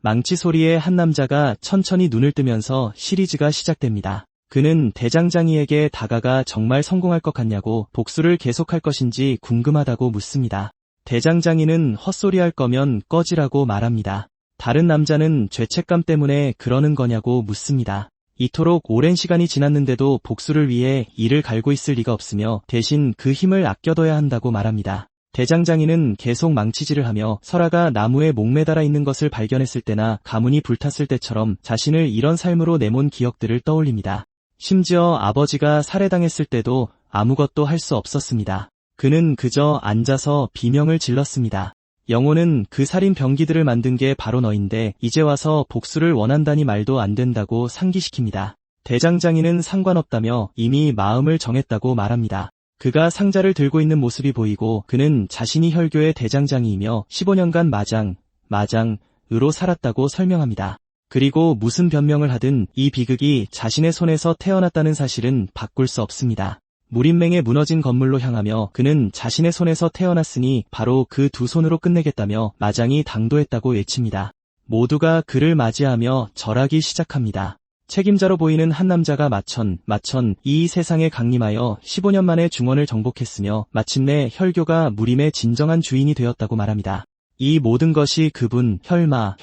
망치 소리에 한 남자가 천천히 눈을 뜨면서 시리즈가 시작됩니다. 그는 대장장이에게 다가가 정말 성공할 것 같냐고 복수를 계속할 것인지 궁금하다고 묻습니다. 대장장이는 헛소리할 거면 꺼지라고 말합니다. 다른 남자는 죄책감 때문에 그러는 거냐고 묻습니다. 이토록 오랜 시간이 지났는데도 복수를 위해 이를 갈고 있을 리가 없으며 대신 그 힘을 아껴둬야 한다고 말합니다. 대장장이는 계속 망치질을 하며 설아가 나무에 목매달아 있는 것을 발견했을 때나 가문이 불탔을 때처럼 자신을 이런 삶으로 내몬 기억들을 떠올립니다. 심지어 아버지가 살해당했을 때도 아무것도 할 수 없었습니다. 그는 그저 앉아서 비명을 질렀습니다. 영호는 그 살인 병기들을 만든 게 바로 너인데 이제 와서 복수를 원한다니 말도 안 된다고 상기시킵니다. 대장장이는 상관없다며 이미 마음을 정했다고 말합니다. 그가 상자를 들고 있는 모습이 보이고 그는 자신이 혈교의 대장장이이며 15년간 마장으로 살았다고 설명합니다. 그리고 무슨 변명을 하든 이 비극이 자신의 손에서 태어났다는 사실은 바꿀 수 없습니다. 무린맹에 무너진 건물로 향하며 그는 자신의 손에서 태어났으니 바로 그 두 손으로 끝내겠다며 마장이 당도했다고 외칩니다. 모두가 그를 맞이하며 절하기 시작합니다. 책임자로 보이는 한 남자가 마천 이 세상에 강림하여 15년 만에 중원을 정복했으며 마침내 혈교가 무림의 진정한 주인이 되었다고 말합니다. 이 모든 것이 그분 혈마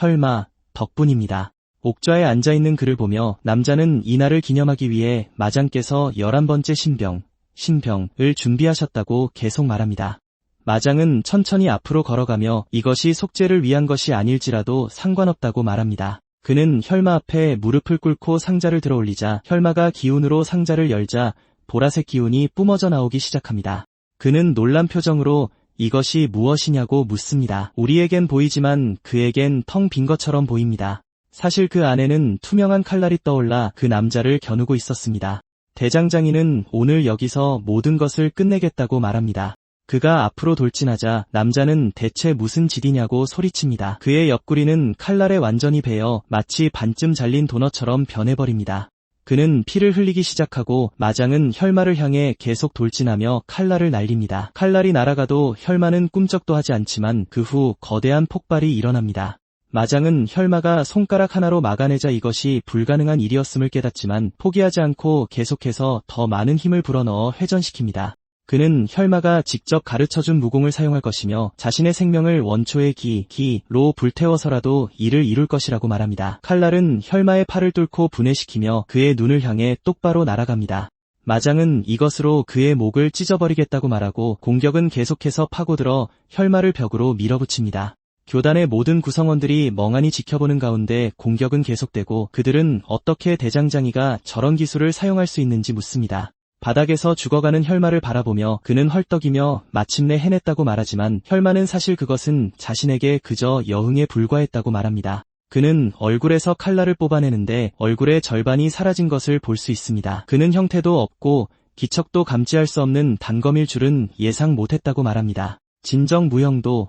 덕분입니다. 옥좌에 앉아있는 그를 보며 남자는 이날을 기념하기 위해 마장께서 11번째 신병을 준비하셨다고 계속 말합니다. 마장은 천천히 앞으로 걸어가며 이것이 속죄를 위한 것이 아닐지라도 상관없다고 말합니다. 그는 혈마 앞에 무릎을 꿇고 상자를 들어 올리자 혈마가 기운으로 상자를 열자 보라색 기운이 뿜어져 나오기 시작합니다. 그는 놀란 표정으로 이것이 무엇이냐고 묻습니다. 우리에겐 보이지만 그에겐 텅 빈 것처럼 보입니다. 사실 그 안에는 투명한 칼날이 떠올라 그 남자를 겨누고 있었습니다. 대장장이는 오늘 여기서 모든 것을 끝내겠다고 말합니다. 그가 앞으로 돌진하자 남자는 대체 무슨 짓이냐고 소리칩니다. 그의 옆구리는 칼날에 완전히 베어 마치 반쯤 잘린 도넛처럼 변해버립니다. 그는 피를 흘리기 시작하고 마장은 혈마를 향해 계속 돌진하며 칼날을 날립니다. 칼날이 날아가도 혈마는 꿈쩍도 하지 않지만 그 후 거대한 폭발이 일어납니다. 마장은 혈마가 손가락 하나로 막아내자 이것이 불가능한 일이었음을 깨닫지만 포기하지 않고 계속해서 더 많은 힘을 불어넣어 회전시킵니다. 그는 혈마가 직접 가르쳐준 무공을 사용할 것이며 자신의 생명을 원초의 기로 불태워서라도 이를 이룰 것이라고 말합니다. 칼날은 혈마의 팔을 뚫고 분해시키며 그의 눈을 향해 똑바로 날아갑니다. 마장은 이것으로 그의 목을 찢어버리겠다고 말하고 공격은 계속해서 파고들어 혈마를 벽으로 밀어붙입니다. 교단의 모든 구성원들이 멍하니 지켜보는 가운데 공격은 계속되고 그들은 어떻게 대장장이가 저런 기술을 사용할 수 있는지 묻습니다. 바닥에서 죽어가는 혈마를 바라보며 그는 헐떡이며 마침내 해냈다고 말하지만 혈마는 사실 그것은 자신에게 그저 여흥에 불과했다고 말합니다. 그는 얼굴에서 칼날을 뽑아내는데 얼굴의 절반이 사라진 것을 볼 수 있습니다. 그는 형태도 없고 기척도 감지할 수 없는 단검일 줄은 예상 못했다고 말합니다. 진정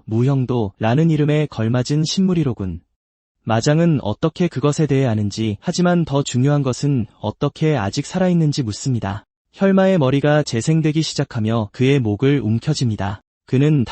무형도라는 이름에 걸맞은 신물이로군. 마장은 어떻게 그것에 대해 아는지 하지만 더 중요한 것은 어떻게 아직 살아있는지 묻습니다. 혈마의 머리가 재생되기 시작하며 그의 목을 움켜쥡니다. 그는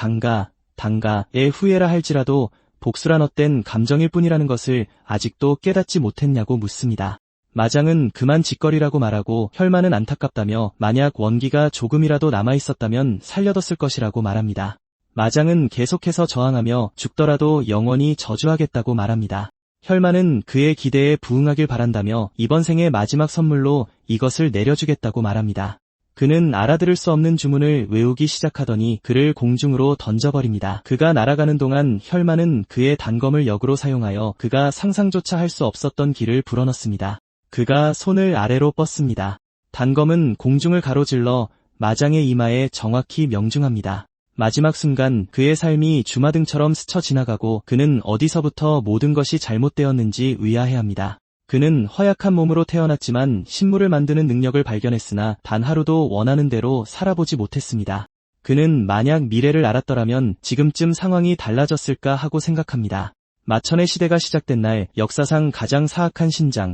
당가의 후회라 할지라도 복수란 헛된 감정일 뿐이라는 것을 아직도 깨닫지 못했냐고 묻습니다. 마장은 그만 짓거리라고 말하고 혈마는 안타깝다며 만약 원기가 조금이라도 남아있었다면 살려뒀을 것이라고 말합니다. 마장은 계속해서 저항하며 죽더라도 영원히 저주하겠다고 말합니다. 혈마는 그의 기대에 부응하길 바란다며 이번 생의 마지막 선물로 이것을 내려주겠다고 말합니다. 그는 알아들을 수 없는 주문을 외우기 시작하더니 그를 공중으로 던져버립니다. 그가 날아가는 동안 혈마는 그의 단검을 역으로 사용하여 그가 상상조차 할 수 없었던 길을 불어넣습니다. 그가 손을 아래로 뻗습니다. 단검은 공중을 가로질러 마장의 이마에 정확히 명중합니다. 마지막 순간 그의 삶이 주마등처럼 스쳐 지나가고 그는 어디서부터 모든 것이 잘못되었는지 의아해합니다. 그는 허약한 몸으로 태어났지만 신물을 만드는 능력을 발견했으나 단 하루도 원하는 대로 살아보지 못했습니다. 그는 만약 미래를 알았더라면 지금쯤 상황이 달라졌을까 하고 생각합니다. 마천의 시대가 시작된 날 역사상 가장 사악한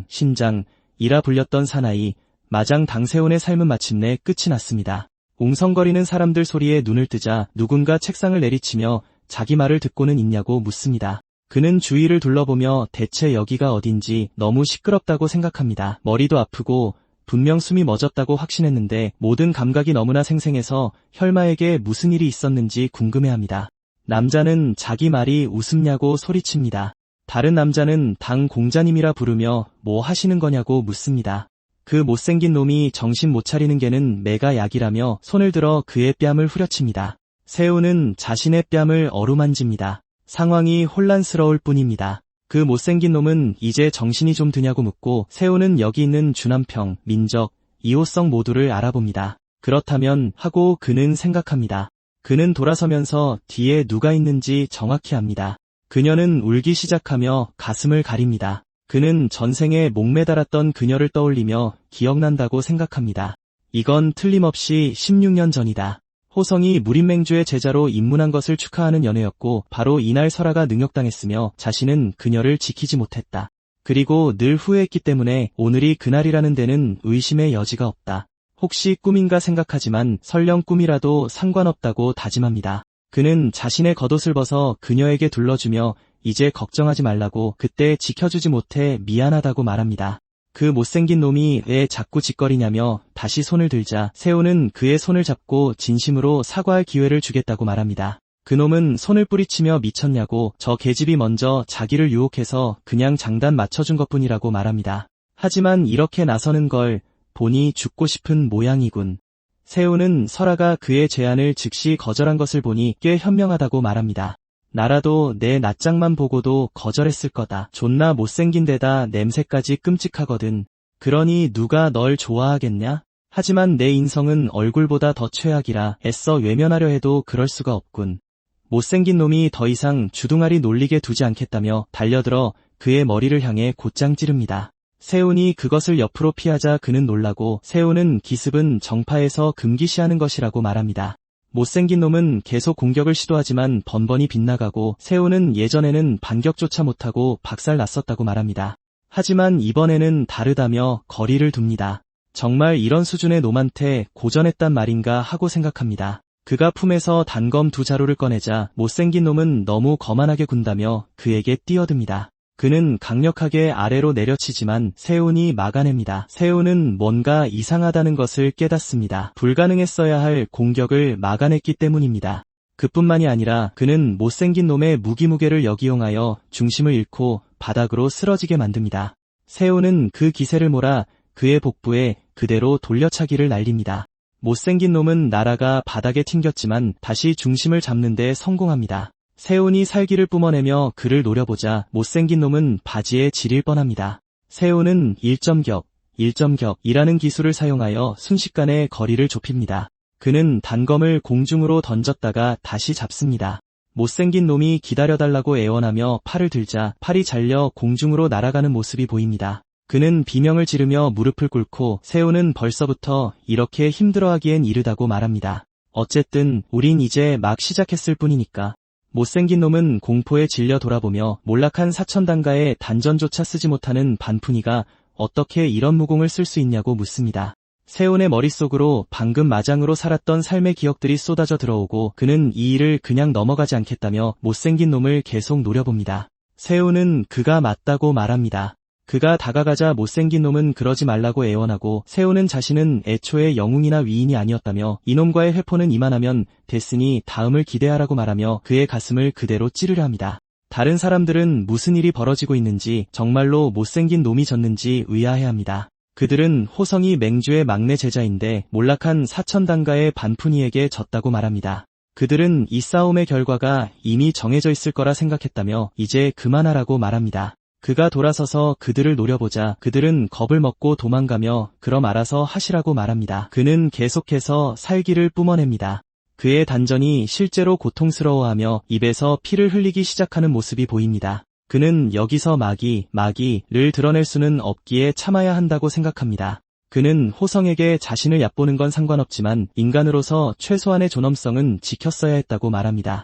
신장이라 불렸던 사나이 마장 당세온의 삶은 마침내 끝이 났습니다. 웅성거리는 사람들 소리에 눈을 뜨자 누군가 책상을 내리치며 자기 말을 듣고는 있냐고 묻습니다. 그는 주위를 둘러보며 대체 여기가 어딘지 너무 시끄럽다고 생각합니다. 머리도 아프고 분명 숨이 멎었다고 확신했는데 모든 감각이 너무나 생생해서 혈마에게 무슨 일이 있었는지 궁금해합니다. 남자는 자기 말이 우습냐고 소리칩니다. 다른 남자는 당 공자님이라 부르며 뭐 하시는 거냐고 묻습니다. 그 못생긴 놈이 정신 못 차리는 게는 매가 약이라며 손을 들어 그의 뺨을 후려칩니다. 세우는 자신의 뺨을 어루만집니다. 상황이 혼란스러울 뿐입니다. 그 못생긴 놈은 이제 정신이 좀 드냐고 묻고 세우는 여기 있는 주남평, 민적, 이호성 모두를 알아봅니다. 그렇다면 하고 그는 생각합니다. 그는 돌아서면서 뒤에 누가 있는지 정확히 압니다. 그녀는 울기 시작하며 가슴을 가립니다. 그는 전생에 목매달았던 그녀를 떠올리며 기억난다고 생각합니다. 이건 틀림없이 16년 전이다. 호성이 무림맹주의 제자로 입문한 것을 축하하는 연회였고 바로 이날 설아가 능욕당했으며 자신은 그녀를 지키지 못했다. 그리고 늘 후회했기 때문에 오늘이 그날이라는 데는 의심의 여지가 없다. 혹시 꿈인가 생각하지만 설령 꿈이라도 상관없다고 다짐합니다. 그는 자신의 겉옷을 벗어 그녀에게 둘러주며 이제 걱정하지 말라고 그때 지켜주지 못해 미안하다고 말합니다. 그 못생긴 놈이 왜 자꾸 짓거리냐며 다시 손을 들자 세우는 그의 손을 잡고 진심으로 사과할 기회를 주겠다고 말합니다. 그놈은 손을 뿌리치며 미쳤냐고 저 계집이 먼저 자기를 유혹해서 그냥 장단 맞춰준 것뿐이라고 말합니다. 하지만 이렇게 나서는 걸 보니 죽고 싶은 모양이군. 세우는 설아가 그의 제안을 즉시 거절한 것을 보니 꽤 현명하다고 말합니다. 나라도 내 낯짝만 보고도 거절했을 거다. 존나 못생긴 데다 냄새까지 끔찍하거든. 그러니 누가 널 좋아하겠냐? 하지만 내 인성은 얼굴보다 더 최악이라 애써 외면하려 해도 그럴 수가 없군. 못생긴 놈이 더 이상 주둥아리 놀리게 두지 않겠다며 달려들어 그의 머리를 향해 곧장 찌릅니다. 세운이 그것을 옆으로 피하자 그는 놀라고 세우는 기습은 정파에서 금기시하는 것이라고 말합니다. 못생긴 놈은 계속 공격을 시도하지만 번번이 빗나가고 세우는 예전에는 반격조차 못하고 박살났었다고 말합니다. 하지만 이번에는 다르다며 거리를 둡니다. 정말 이런 수준의 놈한테 고전했단 말인가 하고 생각합니다. 그가 품에서 단검 2자루를 꺼내자 못생긴 놈은 너무 거만하게 군다며 그에게 뛰어듭니다. 그는 강력하게 아래로 내려치지만 세운이 막아냅니다. 세운은 뭔가 이상하다는 것을 깨닫습니다. 불가능했어야 할 공격을 막아냈기 때문입니다. 그뿐만이 아니라 그는 못생긴 놈의 무기무게를 역이용하여 중심을 잃고 바닥으로 쓰러지게 만듭니다. 세운은 그 기세를 몰아 그의 복부에 그대로 돌려차기를 날립니다. 못생긴 놈은 날아가 바닥에 튕겼지만 다시 중심을 잡는 데 성공합니다. 세운이 살기를 뿜어내며 그를 노려보자 못생긴 놈은 바지에 지릴 뻔합니다. 세운은 1점격이라는 기술을 사용하여 순식간에 거리를 좁힙니다. 그는 단검을 공중으로 던졌다가 다시 잡습니다. 못생긴 놈이 기다려달라고 애원하며 팔을 들자 팔이 잘려 공중으로 날아가는 모습이 보입니다. 그는 비명을 지르며 무릎을 꿇고 세운은 벌써부터 이렇게 힘들어하기엔 이르다고 말합니다. 어쨌든 우린 이제 막 시작했을 뿐이니까. 못생긴 놈은 공포에 질려 돌아보며 몰락한 사천단가의 단전조차 쓰지 못하는 반푼이가 어떻게 이런 무공을 쓸 수 있냐고 묻습니다. 세운의 머릿속으로 방금 마장으로 살았던 삶의 기억들이 쏟아져 들어오고 그는 이 일을 그냥 넘어가지 않겠다며 못생긴 놈을 계속 노려봅니다. 세운은 그가 맞다고 말합니다. 그가 다가가자 못생긴 놈은 그러지 말라고 애원하고 세우는 자신은 애초에 영웅이나 위인이 아니었다며 이놈과의 회포는 이만하면 됐으니 다음을 기대하라고 말하며 그의 가슴을 그대로 찌르려 합니다. 다른 사람들은 무슨 일이 벌어지고 있는지 정말로 못생긴 놈이 졌는지 의아해합니다. 그들은 호성이 맹주의 막내 제자인데 몰락한 사천단가의 반푼이에게 졌다고 말합니다. 그들은 이 싸움의 결과가 이미 정해져 있을 거라 생각했다며 이제 그만하라고 말합니다. 그가 돌아서서 그들을 노려보자 그들은 겁을 먹고 도망가며 그럼 알아서 하시라고 말합니다. 그는 계속해서 살기를 뿜어냅니다. 그의 단전이 실제로 고통스러워하며 입에서 피를 흘리기 시작하는 모습이 보입니다. 그는 여기서 마기를 드러낼 수는 없기에 참아야 한다고 생각합니다. 그는 호성에게 자신을 얕보는 건 상관없지만 인간으로서 최소한의 존엄성은 지켰어야 했다고 말합니다.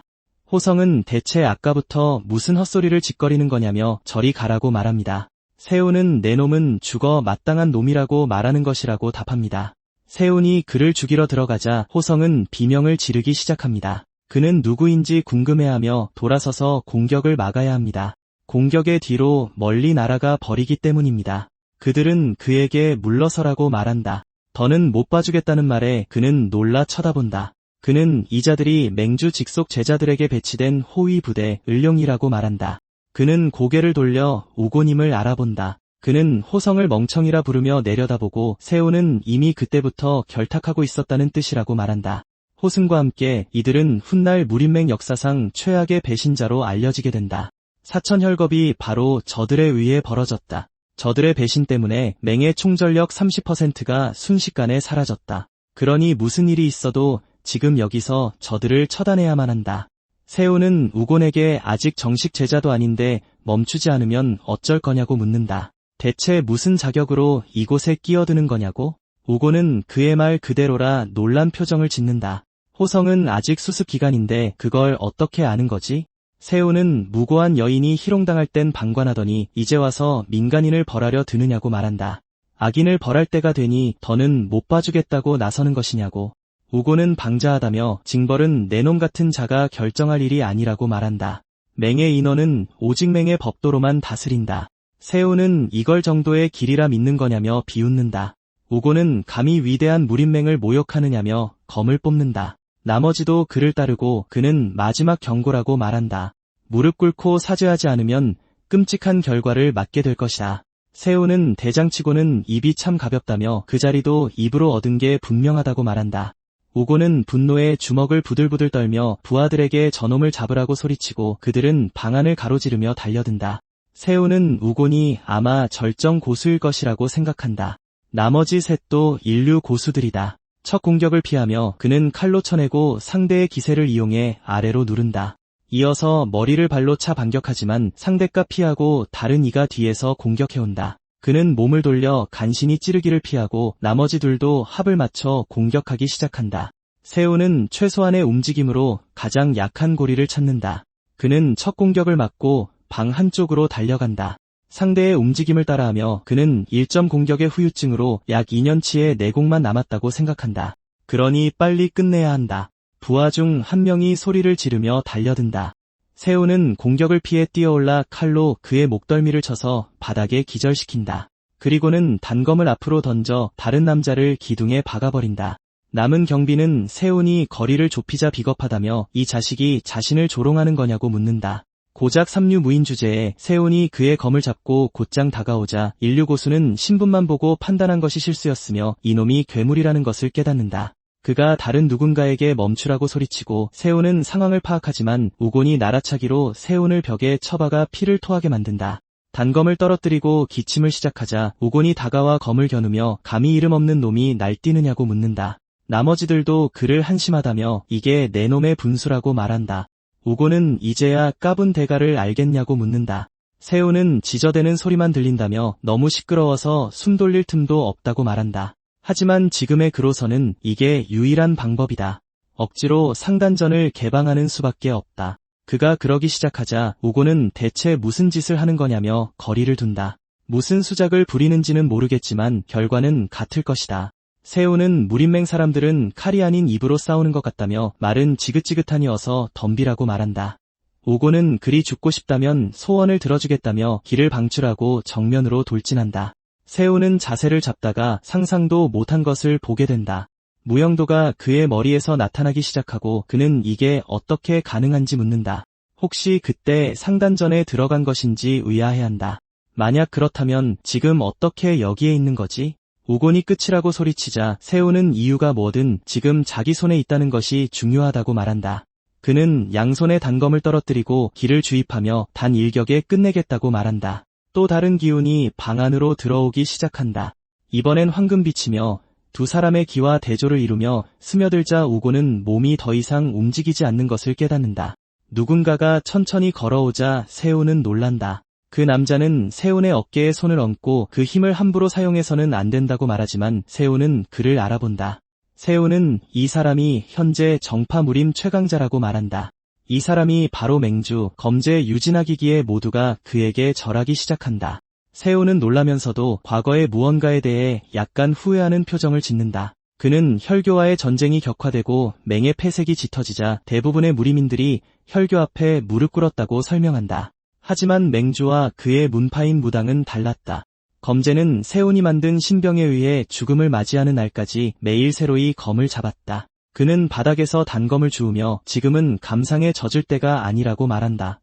호성은 대체 아까부터 무슨 헛소리를 짓거리는 거냐며 저리 가라고 말합니다. 세운은 내 놈은 죽어 마땅한 놈이라고 말하는 것이라고 답합니다. 세운이 그를 죽이러 들어가자 호성은 비명을 지르기 시작합니다. 그는 누구인지 궁금해하며 돌아서서 공격을 막아야 합니다. 공격의 뒤로 멀리 날아가 버리기 때문입니다. 그들은 그에게 물러서라고 말한다. 더는 못 봐주겠다는 말에 그는 놀라 쳐다본다. 그는 이자들이 맹주 직속 제자들에게 배치된 호위 부대 을룡이라고 말한다. 그는 고개를 돌려 우고님을 알아본다. 그는 호성을 멍청이라 부르며 내려다보고 세오는 이미 그때부터 결탁하고 있었다는 뜻이라고 말한다. 호승과 함께 이들은 훗날 무림맹 역사상 최악의 배신자로 알려지게 된다. 사천혈겁이 바로 저들에 의해 벌어졌다. 저들의 배신 때문에 맹의 총전력 30%가 순식간에 사라졌다. 그러니 무슨 일이 있어도 지금 여기서 저들을 처단해야만 한다. 세오는 우곤에게 아직 정식 제자도 아닌데 멈추지 않으면 어쩔 거냐고 묻는다. 대체 무슨 자격으로 이곳에 끼어드는 거냐고? 우곤은 그의 말 그대로라 놀란 표정을 짓는다. 호성은 아직 수습 기간인데 그걸 어떻게 아는 거지? 세오는 무고한 여인이 희롱당할 땐 방관하더니 이제 와서 민간인을 벌하려 드느냐고 말한다. 악인을 벌할 때가 되니 더는 못 봐주겠다고 나서는 것이냐고. 우고는 방자하다며 징벌은 내 놈 같은 자가 결정할 일이 아니라고 말한다. 맹의 인원은 오직 맹의 법도로만 다스린다. 세오는 이걸 정도의 길이라 믿는 거냐며 비웃는다. 우고는 감히 위대한 무림맹을 모욕하느냐며 검을 뽑는다. 나머지도 그를 따르고 그는 마지막 경고라고 말한다. 무릎 꿇고 사죄하지 않으면 끔찍한 결과를 맞게 될 것이다. 세오는 대장치고는 입이 참 가볍다며 그 자리도 입으로 얻은 게 분명하다고 말한다. 우고는 분노에 주먹을 부들부들 떨며 부하들에게 저놈을 잡으라고 소리치고 그들은 방안을 가로지르며 달려든다. 세오는 우곤이 아마 절정 고수일 것이라고 생각한다. 나머지 셋도 인류 고수들이다. 첫 공격을 피하며 그는 칼로 쳐내고 상대의 기세를 이용해 아래로 누른다. 이어서 머리를 발로 차 반격하지만 상대가 피하고 다른 이가 뒤에서 공격해온다. 그는 몸을 돌려 간신히 찌르기를 피하고 나머지 둘도 합을 맞춰 공격하기 시작한다. 세오는 최소한의 움직임으로 가장 약한 고리를 찾는다. 그는 첫 공격을 막고 방 한쪽으로 달려간다. 상대의 움직임을 따라하며 그는 1점 공격의 후유증으로 약 2년치의 내공만 남았다고 생각한다. 그러니 빨리 끝내야 한다. 부하 중 한 명이 소리를 지르며 달려든다. 세오는 공격을 피해 뛰어올라 칼로 그의 목덜미를 쳐서 바닥에 기절시킨다. 그리고는 단검을 앞으로 던져 다른 남자를 기둥에 박아버린다. 남은 경비는 세온이 거리를 좁히자 비겁하다며 이 자식이 자신을 조롱하는 거냐고 묻는다. 고작 삼류무인 주제에 세온이 그의 검을 잡고 곧장 다가오자 인류고수는 신분만 보고 판단한 것이 실수였으며 이놈이 괴물이라는 것을 깨닫는다. 그가 다른 누군가에게 멈추라고 소리치고 세온은 상황을 파악하지만 우곤이 날아차기로 세온을 벽에 쳐박아 피를 토하게 만든다. 단검을 떨어뜨리고 기침을 시작하자 우곤이 다가와 검을 겨누며 감히 이름 없는 놈이 날뛰느냐고 묻는다. 나머지들도 그를 한심하다며 이게 내 놈의 분수라고 말한다. 우곤은 이제야 까분 대가를 알겠냐고 묻는다. 세오는 지저대는 소리만 들린다며 너무 시끄러워서 숨 돌릴 틈도 없다고 말한다. 하지만 지금의 그로서는 이게 유일한 방법이다. 억지로 상단전을 개방하는 수밖에 없다. 그가 그러기 시작하자 우곤은 대체 무슨 짓을 하는 거냐며 거리를 둔다. 무슨 수작을 부리는지는 모르겠지만 결과는 같을 것이다. 세오는 무림맹 사람들은 칼이 아닌 입으로 싸우는 것 같다며 말은 지긋지긋하니 어서 덤비라고 말한다. 우곤은 그리 죽고 싶다면 소원을 들어주겠다며 길을 방출하고 정면으로 돌진한다. 세오는 자세를 잡다가 상상도 못한 것을 보게 된다. 무영도가 그의 머리에서 나타나기 시작하고 그는 이게 어떻게 가능한지 묻는다. 혹시 그때 상단전에 들어간 것인지 의아해한다. 만약 그렇다면 지금 어떻게 여기에 있는 거지? 우곤이 끝이라고 소리치자 세오는 이유가 뭐든 지금 자기 손에 있다는 것이 중요하다고 말한다. 그는 양손에 단검을 떨어뜨리고 길을 주입하며 단 일격에 끝내겠다고 말한다. 또 다른 기운이 방 안으로 들어오기 시작한다. 이번엔 황금빛이며 두 사람의 기와 대조를 이루며 스며들자 우곤은 몸이 더 이상 움직이지 않는 것을 깨닫는다. 누군가가 천천히 걸어오자 세오는 놀란다. 그 남자는 세온의 어깨에 손을 얹고 그 힘을 함부로 사용해서는 안 된다고 말하지만 세온은 그를 알아본다. 세온은 이 사람이 현재 정파무림 최강자라고 말한다. 이 사람이 바로 맹주, 검제, 유진학이기에 모두가 그에게 절하기 시작한다. 세온은 놀라면서도 과거의 무언가에 대해 약간 후회하는 표정을 짓는다. 그는 혈교와의 전쟁이 격화되고 맹의 폐색이 짙어지자 대부분의 무리민들이 혈교 앞에 무릎 꿇었다고 설명한다. 하지만 맹주와 그의 문파인 무당은 달랐다. 검제는 세운이 만든 신병에 의해 죽음을 맞이하는 날까지 매일 새로이 검을 잡았다. 그는 바닥에서 단검을 주우며 지금은 감상에 젖을 때가 아니라고 말한다.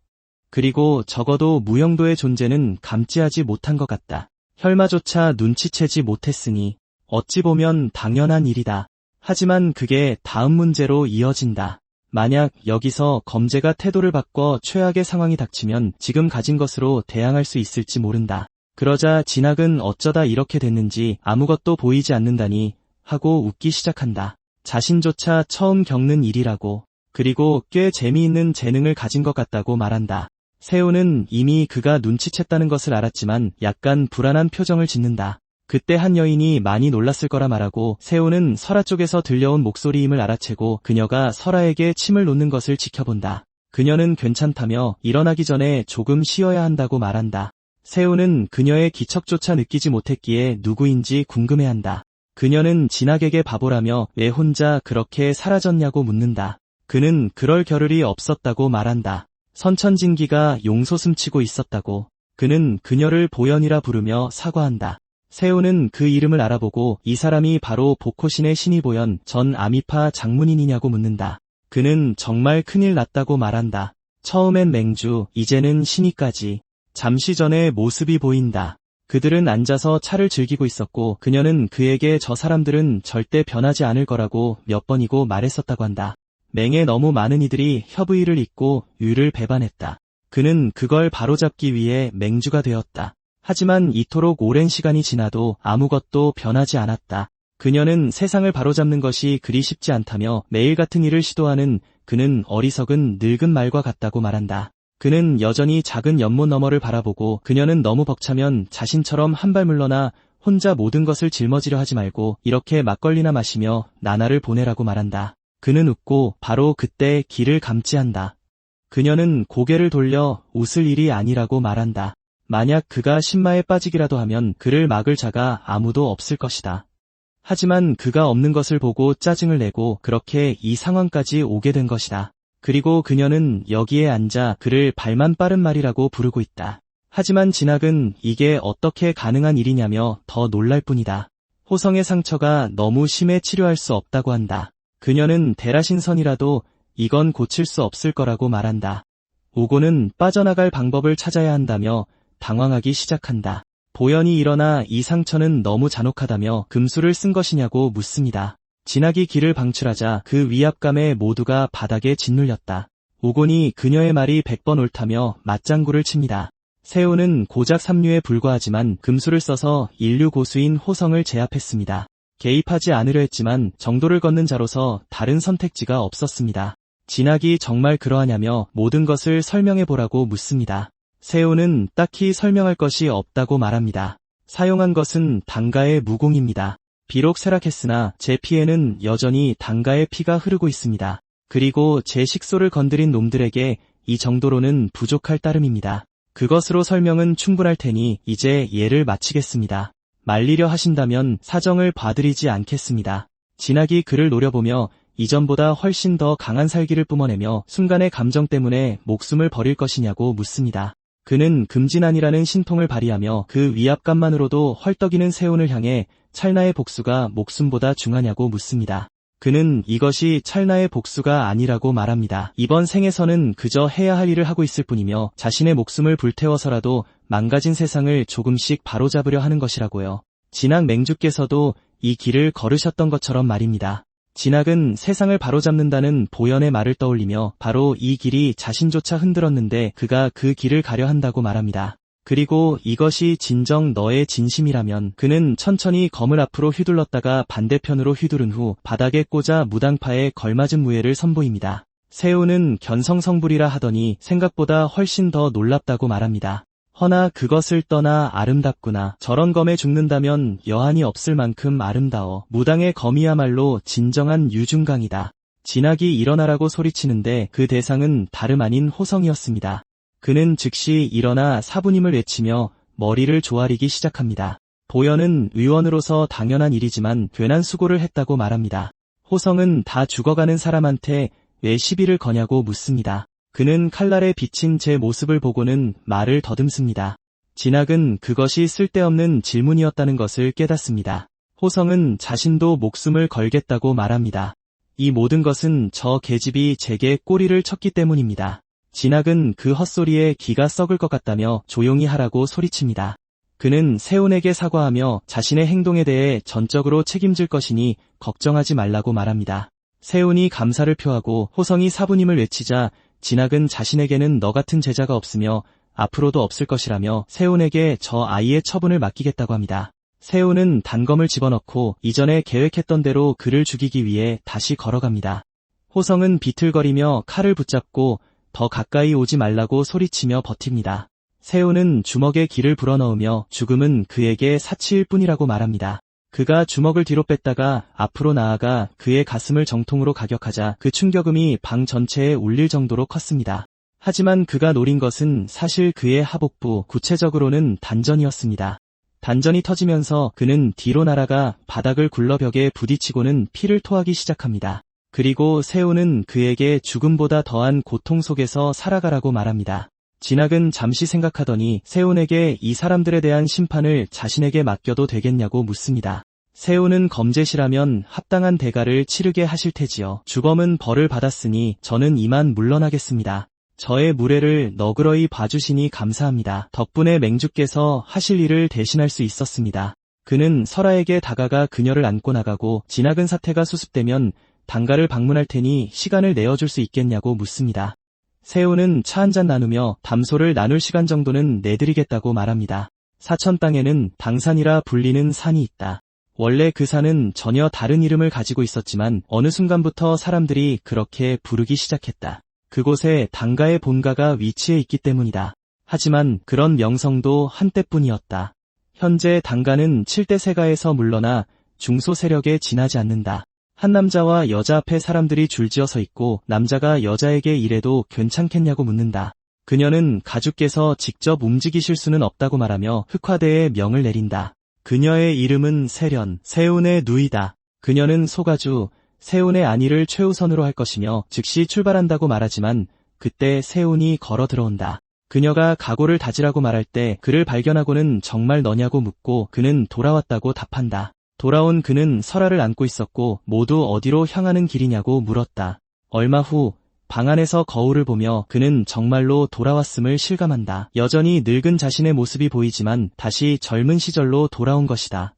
그리고 적어도 무영도의 존재는 감지하지 못한 것 같다. 혈마조차 눈치채지 못했으니 어찌 보면 당연한 일이다. 하지만 그게 다음 문제로 이어진다. 만약 여기서 검제가 태도를 바꿔 최악의 상황이 닥치면 지금 가진 것으로 대항할 수 있을지 모른다. 그러자 진학은 어쩌다 이렇게 됐는지 아무것도 보이지 않는다니 하고 웃기 시작한다. 자신조차 처음 겪는 일이라고. 그리고 꽤 재미있는 재능을 가진 것 같다고 말한다. 세훈은 이미 그가 눈치챘다는 것을 알았지만 약간 불안한 표정을 짓는다. 그때 한 여인이 많이 놀랐을 거라 말하고 세훈은 설아 쪽에서 들려온 목소리임을 알아채고 그녀가 설아에게 침을 놓는 것을 지켜본다. 그녀는 괜찮다며 일어나기 전에 조금 쉬어야 한다고 말한다. 세훈은 그녀의 기척조차 느끼지 못했기에 누구인지 궁금해한다. 그녀는 진학에게 바보라며 왜 혼자 그렇게 사라졌냐고 묻는다. 그는 그럴 겨를이 없었다고 말한다. 선천진기가 용솟음치고 있었다고. 그는 그녀를 보연이라 부르며 사과한다. 세훈은 그 이름을 알아보고 이 사람이 바로 복호신의 신이 보연 전 아미파 장문인이냐고 묻는다. 그는 정말 큰일 났다고 말한다. 처음엔 맹주, 이제는 신이까지. 잠시 전에 모습이 보인다. 그들은 앉아서 차를 즐기고 있었고 그녀는 그에게 저 사람들은 절대 변하지 않을 거라고 몇 번이고 말했었다고 한다. 맹에 너무 많은 이들이 협의를 잇고 유를 배반했다. 그는 그걸 바로잡기 위해 맹주가 되었다. 하지만 이토록 오랜 시간이 지나도 아무것도 변하지 않았다. 그녀는 세상을 바로잡는 것이 그리 쉽지 않다며 매일 같은 일을 시도하는 그는 어리석은 늙은 말과 같다고 말한다. 그는 여전히 작은 연못 너머를 바라보고 그녀는 너무 벅차면 자신처럼 한 발 물러나 혼자 모든 것을 짊어지려 하지 말고 이렇게 막걸리나 마시며 나날을 보내라고 말한다. 그는 웃고 바로 그때 길을 감지한다. 그녀는 고개를 돌려 웃을 일이 아니라고 말한다. 만약 그가 신마에 빠지기라도 하면 그를 막을 자가 아무도 없을 것이다. 하지만 그가 없는 것을 보고 짜증을 내고 그렇게 이 상황까지 오게 된 것이다. 그리고 그녀는 여기에 앉아 그를 발만 빠른 말이라고 부르고 있다. 하지만 진학은 이게 어떻게 가능한 일이냐며 더 놀랄 뿐이다. 호성의 상처가 너무 심해 치료할 수 없다고 한다. 그녀는 대라신선이라도 이건 고칠 수 없을 거라고 말한다. 오고는 빠져나갈 방법을 찾아야 한다며 당황하기 시작한다. 보연이 일어나 이 상처는 너무 잔혹하다며 금수를 쓴 것이냐고 묻습니다. 진학이 길을 방출하자 그 위압감에 모두가 바닥에 짓눌렸다. 오곤이 그녀의 말이 100번 옳다며 맞장구를 칩니다. 세훈은 고작 삼류에 불과하지만 금수를 써서 인류 고수인 호성을 제압했습니다. 개입하지 않으려 했지만 정도를 걷는 자로서 다른 선택지가 없었습니다. 진학이 정말 그러하냐며 모든 것을 설명해보라고 묻습니다. 세훈은 딱히 설명할 것이 없다고 말합니다. 사용한 것은 당가의 무공입니다. 비록 쇠락했으나 제 피에는 여전히 당가의 피가 흐르고 있습니다. 그리고 제 식소를 건드린 놈들에게 이 정도로는 부족할 따름입니다. 그것으로 설명은 충분할 테니 이제 예를 마치겠습니다. 말리려 하신다면 사정을 봐드리지 않겠습니다. 진학이 그를 노려보며 이전보다 훨씬 더 강한 살기를 뿜어내며 순간의 감정 때문에 목숨을 버릴 것이냐고 묻습니다. 그는 금진안이라는 신통을 발휘하며 그 위압감만으로도 헐떡이는 세훈을 향해 찰나의 복수가 목숨보다 중하냐고 묻습니다. 그는 이것이 찰나의 복수가 아니라고 말합니다. 이번 생에서는 그저 해야 할 일을 하고 있을 뿐이며 자신의 목숨을 불태워서라도 망가진 세상을 조금씩 바로잡으려 하는 것이라고요. 진학 맹주께서도 이 길을 걸으셨던 것처럼 말입니다. 진학은 세상을 바로잡는다는 보연의 말을 떠올리며 바로 이 길이 자신조차 흔들었는데 그가 그 길을 가려 한다고 말합니다. 그리고 이것이 진정 너의 진심이라면 그는 천천히 검을 앞으로 휘둘렀다가 반대편으로 휘두른 후 바닥에 꽂아 무당파에 걸맞은 무예를 선보입니다. 세훈은 견성성불이라 하더니 생각보다 훨씬 더 놀랍다고 말합니다. 허나 그것을 떠나 아름답구나. 저런 검에 죽는다면 여한이 없을 만큼 아름다워. 무당의 검이야말로 진정한 유중강이다. 진학이 일어나라고 소리치는데 그 대상은 다름 아닌 호성이었습니다. 그는 즉시 일어나 사부님을 외치며 머리를 조아리기 시작합니다. 보현은 의원으로서 당연한 일이지만 괜한 수고를 했다고 말합니다. 호성은 다 죽어가는 사람한테 왜 시비를 거냐고 묻습니다. 그는 칼날에 비친 제 모습을 보고는 말을 더듬습니다. 진학은 그것이 쓸데없는 질문이었다는 것을 깨닫습니다. 호성은 자신도 목숨을 걸겠다고 말합니다. 이 모든 것은 저 계집이 제게 꼬리를 쳤기 때문입니다. 진학은 그 헛소리에 기가 썩을 것 같다며 조용히 하라고 소리칩니다. 그는 세훈에게 사과하며 자신의 행동에 대해 전적으로 책임질 것이니 걱정하지 말라고 말합니다. 세훈이 감사를 표하고 호성이 사부님을 외치자 진학은 자신에게는 너 같은 제자가 없으며 앞으로도 없을 것이라며 세훈에게 저 아이의 처분을 맡기겠다고 합니다. 세훈은 단검을 집어넣고 이전에 계획했던 대로 그를 죽이기 위해 다시 걸어갑니다. 호성은 비틀거리며 칼을 붙잡고 더 가까이 오지 말라고 소리치며 버팁니다. 세훈은 주먹에 기를 불어넣으며 죽음은 그에게 사치일 뿐이라고 말합니다. 그가 주먹을 뒤로 뺐다가 앞으로 나아가 그의 가슴을 정통으로 가격하자 그 충격음이 방 전체에 울릴 정도로 컸습니다. 하지만 그가 노린 것은 사실 그의 하복부, 구체적으로는 단전이었습니다. 단전이 터지면서 그는 뒤로 날아가 바닥을 굴러 벽에 부딪히고는 피를 토하기 시작합니다. 그리고 세훈은 그에게 죽음보다 더한 고통 속에서 살아가라고 말합니다. 진학은 잠시 생각하더니 세훈에게 이 사람들에 대한 심판을 자신에게 맡겨도 되겠냐고 묻습니다. 세훈은 검제시라면 합당한 대가를 치르게 하실 테지요. 주범은 벌을 받았으니 저는 이만 물러나겠습니다. 저의 무례를 너그러이 봐주시니 감사합니다. 덕분에 맹주께서 하실 일을 대신할 수 있었습니다. 그는 설아에게 다가가 그녀를 안고 나가고 진학은 사태가 수습되면 당가를 방문할 테니 시간을 내어줄 수 있겠냐고 묻습니다. 세훈은 차 한잔 나누며 담소를 나눌 시간 정도는 내드리겠다고 말합니다. 사천 땅에는 당산이라 불리는 산이 있다. 원래 그 산은 전혀 다른 이름을 가지고 있었지만 어느 순간부터 사람들이 그렇게 부르기 시작했다. 그곳에 당가의 본가가 위치해 있기 때문이다. 하지만 그런 명성도 한때뿐이었다. 현재 당가는 7대 세가에서 물러나 중소 세력에 지나지 않는다. 한 남자와 여자 앞에 사람들이 줄지어 서 있고 남자가 여자에게 이래도 괜찮겠냐고 묻는다. 그녀는 가주께서 직접 움직이실 수는 없다고 말하며 흑화대에 명을 내린다. 그녀의 이름은 세련, 세훈의 누이다. 그녀는 소가주, 세훈의 안위를 최우선으로 할 것이며 즉시 출발한다고 말하지만 그때 세훈이 걸어 들어온다. 그녀가 각오를 다지라고 말할 때 그를 발견하고는 정말 너냐고 묻고 그는 돌아왔다고 답한다. 돌아온 그는 설아를 안고 있었고 모두 어디로 향하는 길이냐고 물었다. 얼마 후 방 안에서 거울을 보며 그는 정말로 돌아왔음을 실감한다. 여전히 늙은 자신의 모습이 보이지만 다시 젊은 시절로 돌아온 것이다.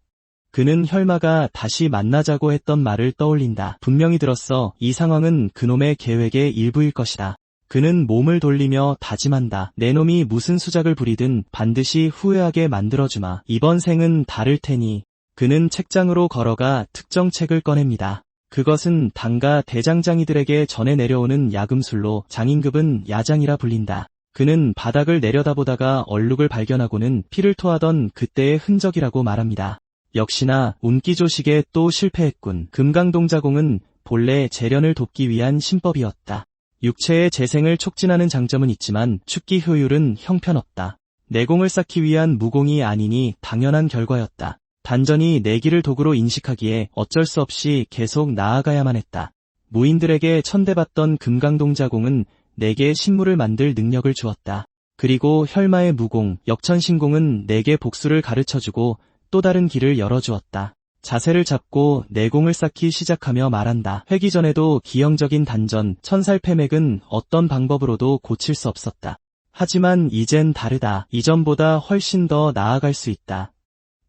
그는 혈마가 다시 만나자고 했던 말을 떠올린다. 분명히 들었어. 이 상황은 그놈의 계획의 일부일 것이다. 그는 몸을 돌리며 다짐한다. 내 놈이 무슨 수작을 부리든 반드시 후회하게 만들어주마. 이번 생은 다를 테니. 그는 책장으로 걸어가 특정 책을 꺼냅니다. 그것은 당가 대장장이들에게 전해 내려오는 야금술로 장인급은 야장이라 불린다. 그는 바닥을 내려다보다가 얼룩을 발견하고는 피를 토하던 그때의 흔적이라고 말합니다. 역시나 운기조식에 또 실패했군. 금강동자공은 본래 재련을 돕기 위한 신법이었다. 육체의 재생을 촉진하는 장점은 있지만 축기 효율은 형편없다. 내공을 쌓기 위한 무공이 아니니 당연한 결과였다. 단전이 내기를 도구로 인식하기에 어쩔 수 없이 계속 나아가야만 했다. 무인들에게 천대받던 금강동자공은 4개의 신물을 만들 능력을 주었다. 그리고 혈마의 무공, 역천신공은 4개 복수를 가르쳐주고 또 다른 길을 열어주었다. 자세를 잡고 내공을 쌓기 시작하며 말한다. 회기 전에도 기형적인 단전, 천살패맥은 어떤 방법으로도 고칠 수 없었다. 하지만 이젠 다르다. 이전보다 훨씬 더 나아갈 수 있다.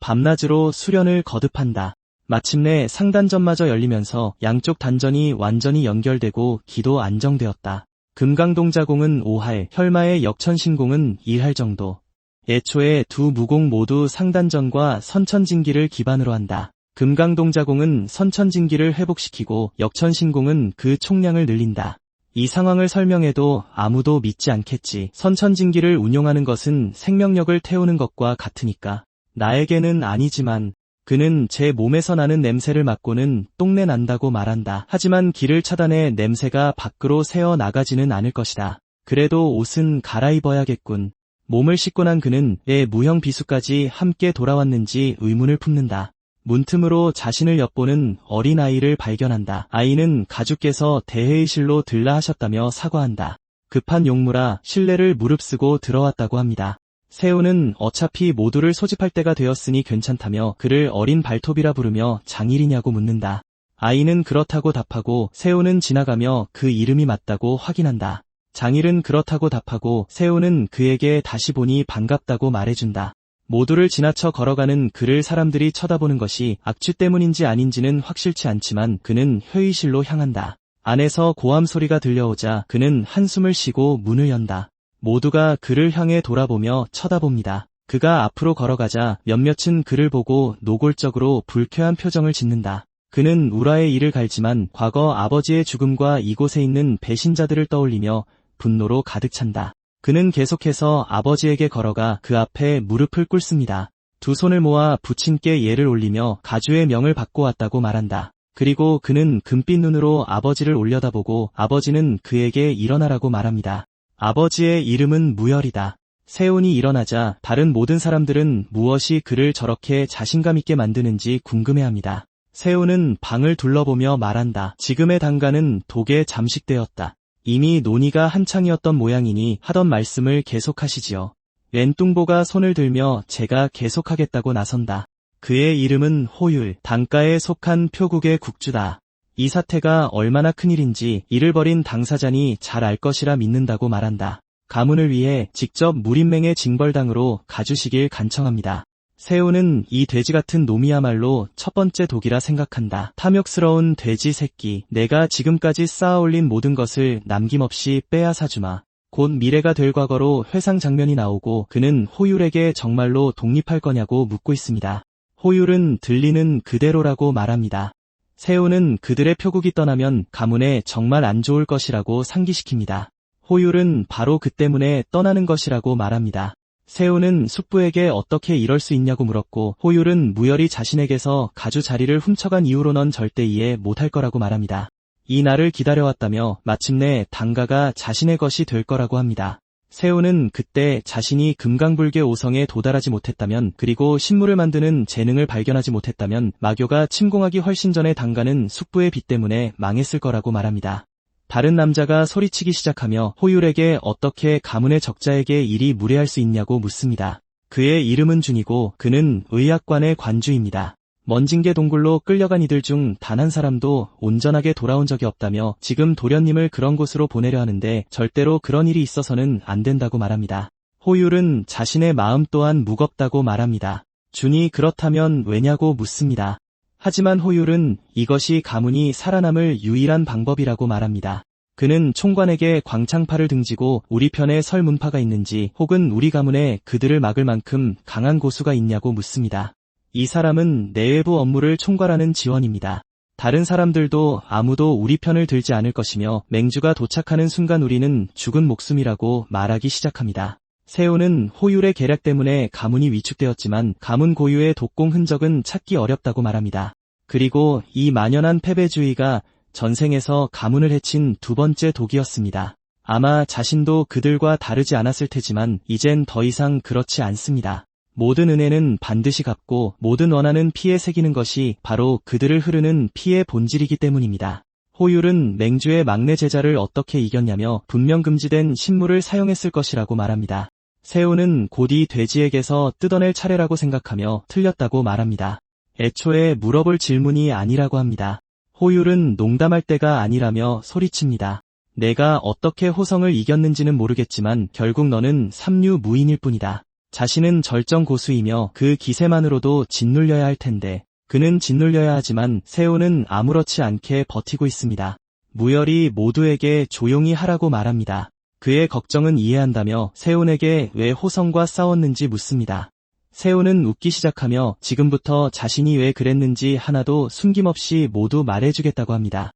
밤낮으로 수련을 거듭한다. 마침내 상단전마저 열리면서 양쪽 단전이 완전히 연결되고 기도 안정되었다. 금강동자공은 5할, 혈마의 역천신공은 2할 정도. 애초에 두 무공 모두 상단전과 선천진기를 기반으로 한다. 금강동자공은 선천진기를 회복시키고 역천신공은 그 총량을 늘린다. 이 상황을 설명해도 아무도 믿지 않겠지. 선천진기를 운용하는 것은 생명력을 태우는 것과 같으니까. 나에게는 아니지만 그는 제 몸에서 나는 냄새를 맡고는 똥내 난다고 말한다. 하지만 길을 차단해 냄새가 밖으로 새어 나가지는 않을 것이다. 그래도 옷은 갈아입어야겠군. 몸을 씻고 난 그는 왜 무형 비수까지 함께 돌아왔는지 의문을 품는다. 문틈으로 자신을 엿보는 어린아이를 발견한다. 아이는 가주께서 대회의실로 들라 하셨다며 사과한다. 급한 용무라 실례를 무릅쓰고 들어왔다고 합니다. 세훈은 어차피 모두를 소집할 때가 되었으니 괜찮다며 그를 어린 발톱이라 부르며 장일이냐고 묻는다. 아이는 그렇다고 답하고 세훈은 지나가며 그 이름이 맞다고 확인한다. 장일은 그렇다고 답하고 세훈은 그에게 다시 보니 반갑다고 말해준다. 모두를 지나쳐 걸어가는 그를 사람들이 쳐다보는 것이 악취 때문인지 아닌지는 확실치 않지만 그는 회의실로 향한다. 안에서 고함 소리가 들려오자 그는 한숨을 쉬고 문을 연다. 모두가 그를 향해 돌아보며 쳐다봅니다. 그가 앞으로 걸어가자 몇몇은 그를 보고 노골적으로 불쾌한 표정을 짓는다. 그는 우라의 이를 갈지만 과거 아버지의 죽음과 이곳에 있는 배신자들을 떠올리며 분노로 가득 찬다. 그는 계속해서 아버지에게 걸어가 그 앞에 무릎을 꿇습니다. 두 손을 모아 부친께 예를 올리며 가주의 명을 받고 왔다고 말한다. 그리고 그는 금빛 눈으로 아버지를 올려다보고 아버지는 그에게 일어나라고 말합니다. 아버지의 이름은 무열이다. 세훈이 일어나자 다른 모든 사람들은 무엇이 그를 저렇게 자신감 있게 만드는지 궁금해합니다. 세훈은 방을 둘러보며 말한다. 지금의 당가는 독에 잠식되었다. 이미 논의가 한창이었던 모양이니 하던 말씀을 계속하시지요. 왼뚱보가 손을 들며 제가 계속하겠다고 나선다. 그의 이름은 호율, 당가에 속한 표국의 국주다. 이 사태가 얼마나 큰일인지 이를 벌인 당사자니 잘 알 것이라 믿는다고 말한다. 가문을 위해 직접 무린맹의 징벌당으로 가주시길 간청합니다. 세훈은 이 돼지 같은 놈이야말로 첫 번째 독이라 생각한다. 탐욕스러운 돼지 새끼, 내가 지금까지 쌓아올린 모든 것을 남김없이 빼앗아주마. 곧 미래가 될 과거로 회상 장면이 나오고 그는 호율에게 정말로 독립할 거냐고 묻고 있습니다. 호율은 들리는 그대로라고 말합니다. 세훈은 그들의 표국이 떠나면 가문에 정말 안 좋을 것이라고 상기시킵니다. 호율은 바로 그 때문에 떠나는 것이라고 말합니다. 세훈은 숙부에게 어떻게 이럴 수 있냐고 물었고 호율은 무열이 자신에게서 가주 자리를 훔쳐간 이후로 넌 절대 이해 못할 거라고 말합니다. 이 날을 기다려왔다며 마침내 당가가 자신의 것이 될 거라고 합니다. 세훈은 그때 자신이 금강불교 오성에 도달하지 못했다면 그리고 신물을 만드는 재능을 발견하지 못했다면 마교가 침공하기 훨씬 전에 당가는 숙부의 빚 때문에 망했을 거라고 말합니다. 다른 남자가 소리치기 시작하며 호율에게 어떻게 가문의 적자에게 일이 무례할 수 있냐고 묻습니다. 그의 이름은 준이고 그는 의학관의 관주입니다. 먼징계 동굴로 끌려간 이들 중 단 한 사람도 온전하게 돌아온 적이 없다며 지금 도련님을 그런 곳으로 보내려 하는데 절대로 그런 일이 있어서는 안 된다고 말합니다. 호율은 자신의 마음 또한 무겁다고 말합니다. 준이 그렇다면 왜냐고 묻습니다. 하지만 호율은 이것이 가문이 살아남을 유일한 방법이라고 말합니다. 그는 총관에게 광창파를 등지고 우리 편에 설 문파가 있는지 혹은 우리 가문에 그들을 막을 만큼 강한 고수가 있냐고 묻습니다. 이 사람은 내외부 업무를 총괄하는 지원입니다. 다른 사람들도 아무도 우리 편을 들지 않을 것이며 맹주가 도착하는 순간 우리는 죽은 목숨이라고 말하기 시작합니다. 세훈은 호율의 계략 때문에 가문이 위축되었지만 가문 고유의 독공 흔적은 찾기 어렵다고 말합니다. 그리고 이 만연한 패배주의가 전생에서 가문을 해친 두 번째 독이었습니다. 아마 자신도 그들과 다르지 않았을 테지만 이젠 더 이상 그렇지 않습니다. 모든 은혜는 반드시 갚고 모든 원한은 피에 새기는 것이 바로 그들을 흐르는 피의 본질이기 때문입니다. 호율은 맹주의 막내 제자를 어떻게 이겼냐며 분명 금지된 신물을 사용했을 것이라고 말합니다. 세훈은 곧 이 돼지에게서 뜯어낼 차례라고 생각하며 틀렸다고 말합니다. 애초에 물어볼 질문이 아니라고 합니다. 호율은 농담할 때가 아니라며 소리칩니다. 내가 어떻게 호성을 이겼는지는 모르겠지만 결국 너는 삼류 무인일 뿐이다. 자신은 절정 고수이며 그 기세만으로도 짓눌려야 할 텐데 그는 짓눌려야 하지만 세훈은 아무렇지 않게 버티고 있습니다. 무열이 모두에게 조용히 하라고 말합니다. 그의 걱정은 이해한다며 세훈에게 왜 호성과 싸웠는지 묻습니다. 세훈은 웃기 시작하며 지금부터 자신이 왜 그랬는지 하나도 숨김없이 모두 말해주겠다고 합니다.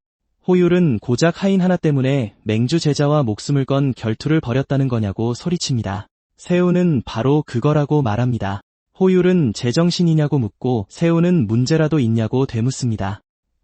호율은 고작 하인 하나 때문에 맹주 제자와 목숨을 건 결투를 벌였다는 거냐고 소리칩니다. 세훈은 바로 그거라고 말합니다. 호율은 제정신이냐고 묻고 세훈은 문제라도 있냐고 되묻습니다.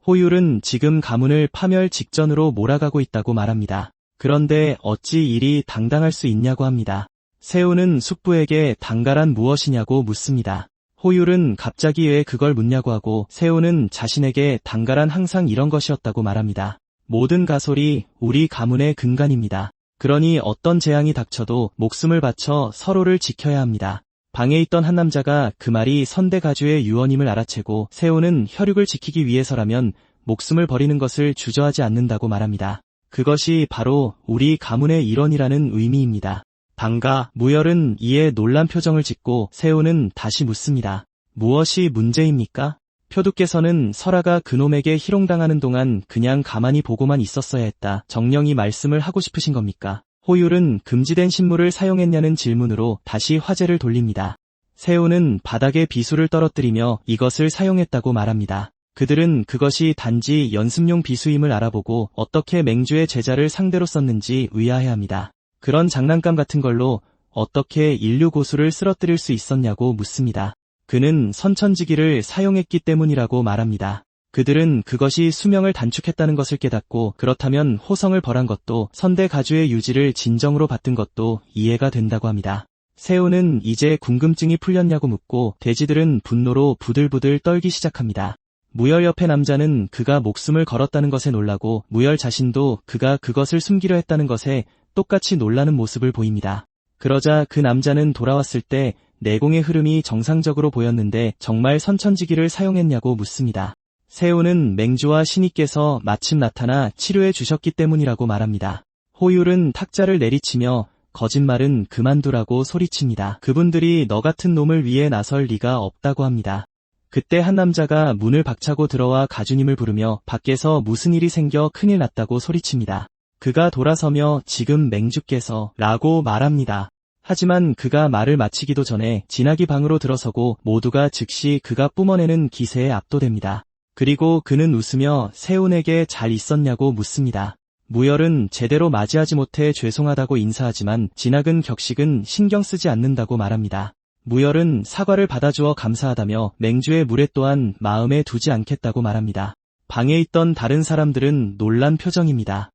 호율은 지금 가문을 파멸 직전으로 몰아가고 있다고 말합니다. 그런데 어찌 일이 당당할 수 있냐고 합니다. 세훈은 숙부에게 단가란 무엇이냐고 묻습니다. 호율은 갑자기 왜 그걸 묻냐고 하고 세훈은 자신에게 단가란 항상 이런 것이었다고 말합니다. 모든 가솔이 우리 가문의 근간입니다. 그러니 어떤 재앙이 닥쳐도 목숨을 바쳐 서로를 지켜야 합니다. 방에 있던 한 남자가 그 말이 선대가주의 유언임을 알아채고 세훈은 혈육을 지키기 위해서라면 목숨을 버리는 것을 주저하지 않는다고 말합니다. 그것이 바로 우리 가문의 일원이라는 의미입니다. 단가, 무열은 이에 놀란 표정을 짓고 세훈은 다시 묻습니다. 무엇이 문제입니까? 표두께서는 설아가 그놈에게 희롱당하는 동안 그냥 가만히 보고만 있었어야 했다. 정령이 말씀을 하고 싶으신 겁니까? 호율은 금지된 신물을 사용했냐는 질문으로 다시 화제를 돌립니다. 세훈은 바닥에 비수를 떨어뜨리며 이것을 사용했다고 말합니다. 그들은 그것이 단지 연습용 비수임을 알아보고 어떻게 맹주의 제자를 상대로 썼는지 의아해합니다. 그런 장난감 같은 걸로 어떻게 인류 고수를 쓰러뜨릴 수 있었냐고 묻습니다. 그는 선천지기를 사용했기 때문이라고 말합니다. 그들은 그것이 수명을 단축했다는 것을 깨닫고 그렇다면 호성을 벌한 것도 선대가주의 유지를 진정으로 받든 것도 이해가 된다고 합니다. 세훈은 이제 궁금증이 풀렸냐고 묻고 돼지들은 분노로 부들부들 떨기 시작합니다. 무열 옆의 남자는 그가 목숨을 걸었다는 것에 놀라고 무열 자신도 그가 그것을 숨기려 했다는 것에 똑같이 놀라는 모습을 보입니다. 그러자 그 남자는 돌아왔을 때 내공의 흐름이 정상적으로 보였는데 정말 선천지기를 사용했냐고 묻습니다. 세훈은 맹주와 신이께서 마침 나타나 치료해 주셨기 때문이라고 말합니다. 호율은 탁자를 내리치며 거짓말은 그만두라고 소리칩니다. 그분들이 너 같은 놈을 위해 나설 리가 없다고 합니다. 그때 한 남자가 문을 박차고 들어와 가주님을 부르며 밖에서 무슨 일이 생겨 큰일 났다고 소리칩니다. 그가 돌아서며 지금 맹주께서 라고 말합니다. 하지만 그가 말을 마치기도 전에 진학이 방으로 들어서고 모두가 즉시 그가 뿜어내는 기세에 압도됩니다. 그리고 그는 웃으며 세훈에게 잘 있었냐고 묻습니다. 무열은 제대로 맞이하지 못해 죄송하다고 인사하지만 진학은 격식은 신경 쓰지 않는다고 말합니다. 무열은 사과를 받아주어 감사하다며 맹주의 무례 또한 마음에 두지 않겠다고 말합니다. 방에 있던 다른 사람들은 놀란 표정입니다.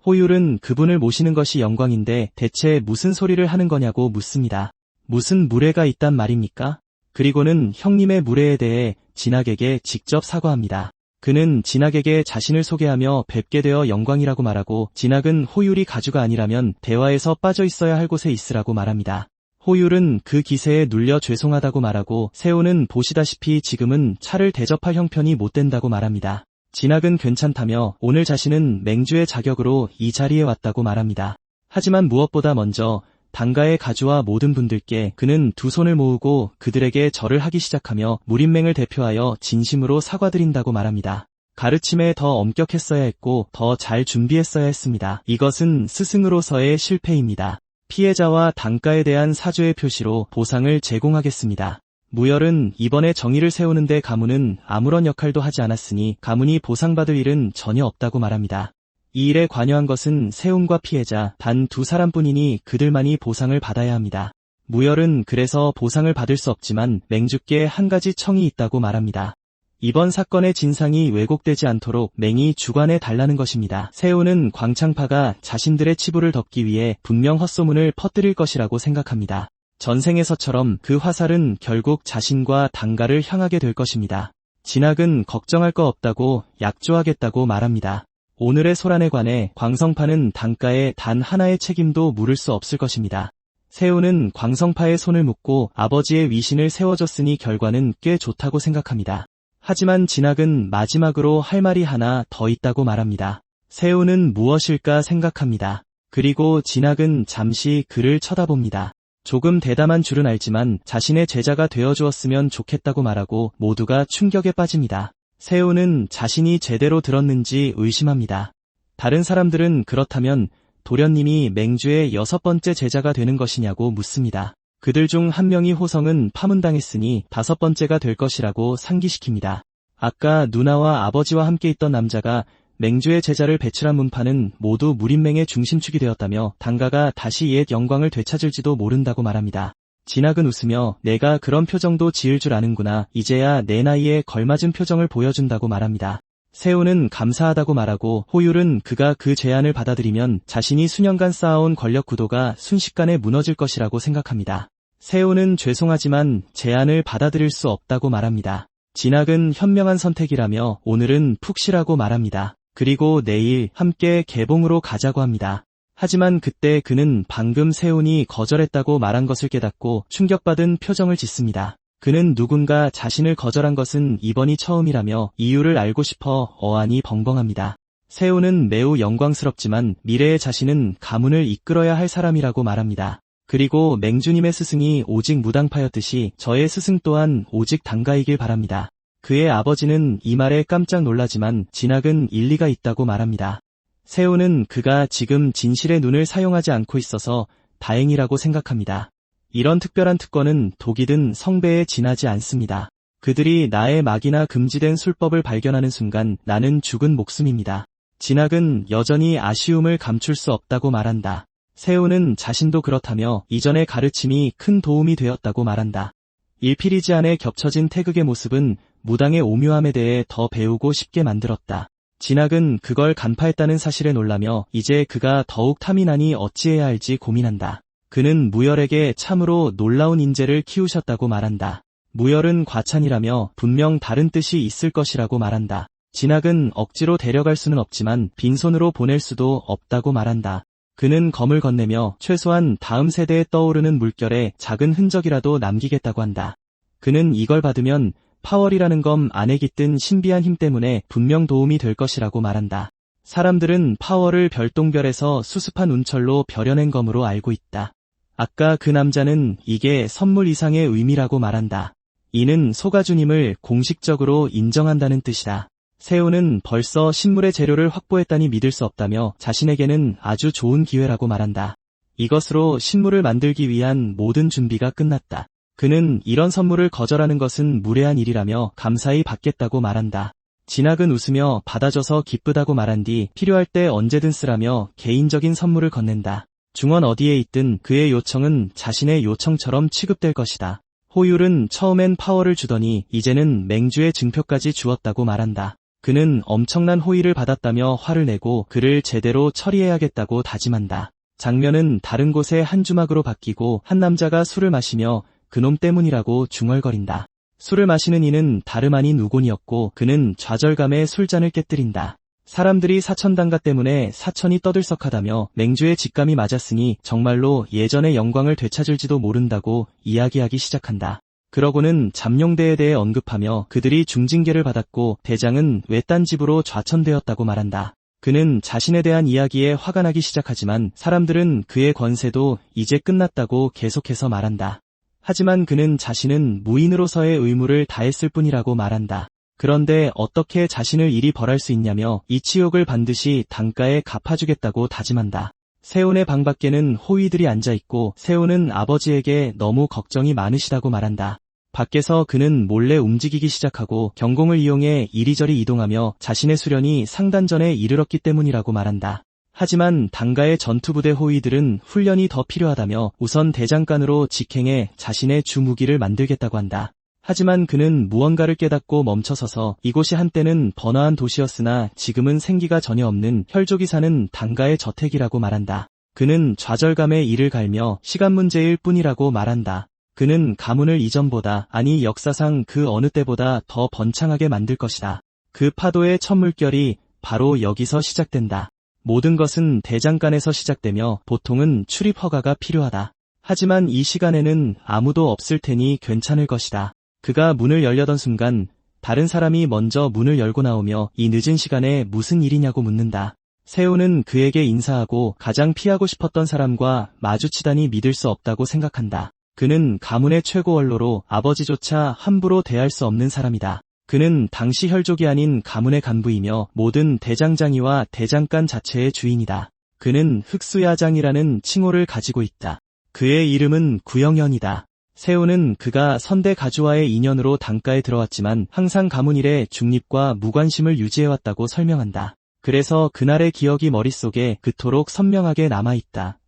호율은 그분을 모시는 것이 영광인데 대체 무슨 소리를 하는 거냐고 묻습니다. 무슨 무례가 있단 말입니까? 그리고는 형님의 무례에 대해 진학에게 직접 사과합니다. 그는 진학에게 자신을 소개하며 뵙게 되어 영광이라고 말하고 진학은 호율이 가주가 아니라면 대화에서 빠져 있어야 할 곳에 있으라고 말합니다. 호율은 그 기세에 눌려 죄송하다고 말하고 세훈은 보시다시피 지금은 차를 대접할 형편이 못 된다고 말합니다. 진학은 괜찮다며 오늘 자신은 맹주의 자격으로 이 자리에 왔다고 말합니다. 하지만 무엇보다 먼저 단가의 가주와 모든 분들께 그는 두 손을 모으고 그들에게 절을 하기 시작하며 무림맹을 대표하여 진심으로 사과드린다고 말합니다. 가르침에 더 엄격했어야 했고 더 잘 준비했어야 했습니다. 이것은 스승으로서의 실패입니다. 피해자와 단가에 대한 사죄의 표시로 보상을 제공하겠습니다. 무열은 이번에 정의를 세우는데 가문은 아무런 역할도 하지 않았으니 가문이 보상받을 일은 전혀 없다고 말합니다. 이 일에 관여한 것은 세훈과 피해자 단 두 사람뿐이니 그들만이 보상을 받아야 합니다. 무열은 그래서 보상을 받을 수 없지만 맹주께 한 가지 청이 있다고 말합니다. 이번 사건의 진상이 왜곡되지 않도록 맹이 주관해 달라는 것입니다. 세훈은 광창파가 자신들의 치부를 덮기 위해 분명 헛소문을 퍼뜨릴 것이라고 생각합니다. 전생에서처럼 그 화살은 결국 자신과 단가를 향하게 될 것입니다. 진학은 걱정할 거 없다고 약조하겠다고 말합니다. 오늘의 소란에 관해 광성파는 단가에 단 하나의 책임도 물을 수 없을 것입니다. 세훈은 광성파의 손을 묶고 아버지의 위신을 세워줬으니 결과는 꽤 좋다고 생각합니다. 하지만 진학은 마지막으로 할 말이 하나 더 있다고 말합니다. 세훈은 무엇일까 생각합니다. 그리고 진학은 잠시 그를 쳐다봅니다. 조금 대담한 줄은 알지만 자신의 제자가 되어주었으면 좋겠다고 말하고 모두가 충격에 빠집니다. 세훈은 자신이 제대로 들었는지 의심합니다. 다른 사람들은 그렇다면 도련님이 맹주의 6번째 제자가 되는 것이냐고 묻습니다. 그들 중 한 명이 호성은 파문당했으니 5번째가 될 것이라고 상기시킵니다. 아까 누나와 아버지와 함께 있던 남자가 맹주의 제자를 배출한 문파는 모두 무림맹의 중심축이 되었다며 단가가 다시 옛 영광을 되찾을지도 모른다고 말합니다. 진학은 웃으며 내가 그런 표정도 지을 줄 아는구나. 이제야 내 나이에 걸맞은 표정을 보여준다고 말합니다. 세훈은 감사하다고 말하고 호율은 그가 그 제안을 받아들이면 자신이 수년간 쌓아온 권력 구도가 순식간에 무너질 것이라고 생각합니다. 세훈은 죄송하지만 제안을 받아들일 수 없다고 말합니다. 진학은 현명한 선택이라며 오늘은 푹 쉬라고 말합니다. 그리고 내일 함께 개봉으로 가자고 합니다. 하지만 그때 그는 방금 세훈이 거절했다고 말한 것을 깨닫고 충격받은 표정을 짓습니다. 그는 누군가 자신을 거절한 것은 이번이 처음이라며 이유를 알고 싶어 어안이 벙벙합니다. 세훈은 매우 영광스럽지만 미래의 자신은 가문을 이끌어야 할 사람이라고 말합니다. 그리고 맹주님의 스승이 오직 무당파였듯이 저의 스승 또한 오직 당가이길 바랍니다. 그의 아버지는 이 말에 깜짝 놀라지만 진학은 일리가 있다고 말합니다. 세훈은 그가 지금 진실의 눈을 사용하지 않고 있어서 다행이라고 생각합니다. 이런 특별한 특권은 독이든 성배에 지나지 않습니다. 그들이 나의 막이나 금지된 술법을 발견하는 순간 나는 죽은 목숨입니다. 진학은 여전히 아쉬움을 감출 수 없다고 말한다. 세훈은 자신도 그렇다며 이전의 가르침이 큰 도움이 되었다고 말한다. 일필이지 않에 겹쳐진 태극의 모습은 무당의 오묘함에 대해 더 배우고 싶게 만들었다. 진학은 그걸 간파했다는 사실에 놀라며 이제 그가 더욱 탐이 나니 어찌해야 할지 고민한다. 그는 무열에게 참으로 놀라운 인재를 키우셨다고 말한다. 무열은 과찬이라며 분명 다른 뜻이 있을 것이라고 말한다. 진학은 억지로 데려갈 수는 없지만 빈손으로 보낼 수도 없다고 말한다. 그는 검을 건네며 최소한 다음 세대에 떠오르는 물결에 작은 흔적이라도 남기겠다고 한다. 그는 이걸 받으면 파월이라는 검 안에 깃든 신비한 힘 때문에 분명 도움이 될 것이라고 말한다. 사람들은 파월을 별똥별에서 수습한 운철로 벼려낸 검으로 알고 있다. 아까 그 남자는 이게 선물 이상의 의미라고 말한다. 이는 소가주님을 공식적으로 인정한다는 뜻이다. 세훈은 벌써 신물의 재료를 확보했다니 믿을 수 없다며 자신에게는 아주 좋은 기회라고 말한다. 이것으로 신물을 만들기 위한 모든 준비가 끝났다. 그는 이런 선물을 거절하는 것은 무례한 일이라며 감사히 받겠다고 말한다. 진학은 웃으며 받아줘서 기쁘다고 말한 뒤 필요할 때 언제든 쓰라며 개인적인 선물을 건넨다. 중원 어디에 있든 그의 요청은 자신의 요청처럼 취급될 것이다. 호율은 처음엔 파워를 주더니 이제는 맹주의 증표까지 주었다고 말한다. 그는 엄청난 호의를 받았다며 화를 내고 그를 제대로 처리해야겠다고 다짐한다. 장면은 다른 곳의 한 주막으로 바뀌고 한 남자가 술을 마시며 그놈 때문이라고 중얼거린다. 술을 마시는 이는 다름 아닌 우곤이었고 그는 좌절감에 술잔을 깨뜨린다. 사람들이 사천당가 때문에 사천이 떠들썩하다며 맹주의 직감이 맞았으니 정말로 예전의 영광을 되찾을지도 모른다고 이야기하기 시작한다. 그러고는 잠룡대에 대해 언급하며 그들이 중징계를 받았고 대장은 외딴 집으로 좌천되었다고 말한다. 그는 자신에 대한 이야기에 화가 나기 시작하지만 사람들은 그의 권세도 이제 끝났다고 계속해서 말한다. 하지만 그는 자신은 무인으로서의 의무를 다했을 뿐이라고 말한다. 그런데 어떻게 자신을 이리 벌할 수 있냐며 이 치욕을 반드시 단가에 갚아주겠다고 다짐한다. 세훈의 방 밖에는 호위들이 앉아있고 세훈은 아버지에게 너무 걱정이 많으시다고 말한다. 밖에서 그는 몰래 움직이기 시작하고 경공을 이용해 이리저리 이동하며 자신의 수련이 상단전에 이르렀기 때문이라고 말한다. 하지만 당가의 전투부대 호위들은 훈련이 더 필요하다며 우선 대장간으로 직행해 자신의 주무기를 만들겠다고 한다. 하지만 그는 무언가를 깨닫고 멈춰서서 이곳이 한때는 번화한 도시였으나 지금은 생기가 전혀 없는 혈족이 사는 당가의 저택이라고 말한다. 그는 좌절감에 이를 갈며 시간 문제일 뿐이라고 말한다. 그는 가문을 이전보다 아니 역사상 그 어느 때보다 더 번창하게 만들 것이다. 그 파도의 첫 물결이 바로 여기서 시작된다. 모든 것은 대장간에서 시작되며 보통은 출입 허가가 필요하다. 하지만 이 시간에는 아무도 없을 테니 괜찮을 것이다. 그가 문을 열려던 순간 다른 사람이 먼저 문을 열고 나오며 이 늦은 시간에 무슨 일이냐고 묻는다. 세훈은 그에게 인사하고 가장 피하고 싶었던 사람과 마주치다니 믿을 수 없다고 생각한다. 그는 가문의 최고 원로로 아버지조차 함부로 대할 수 없는 사람이다. 그는 당시 혈족이 아닌 가문의 간부이며 모든 대장장이와 대장간 자체의 주인이다. 그는 흑수야장이라는 칭호를 가지고 있다. 그의 이름은 구영현이다. 세훈은 그가 선대 가주와의 인연으로 당가에 들어왔지만 항상 가문 일에 중립과 무관심을 유지해왔다고 설명한다. 그래서 그날의 기억이 머릿속에 그토록 선명하게 남아있다.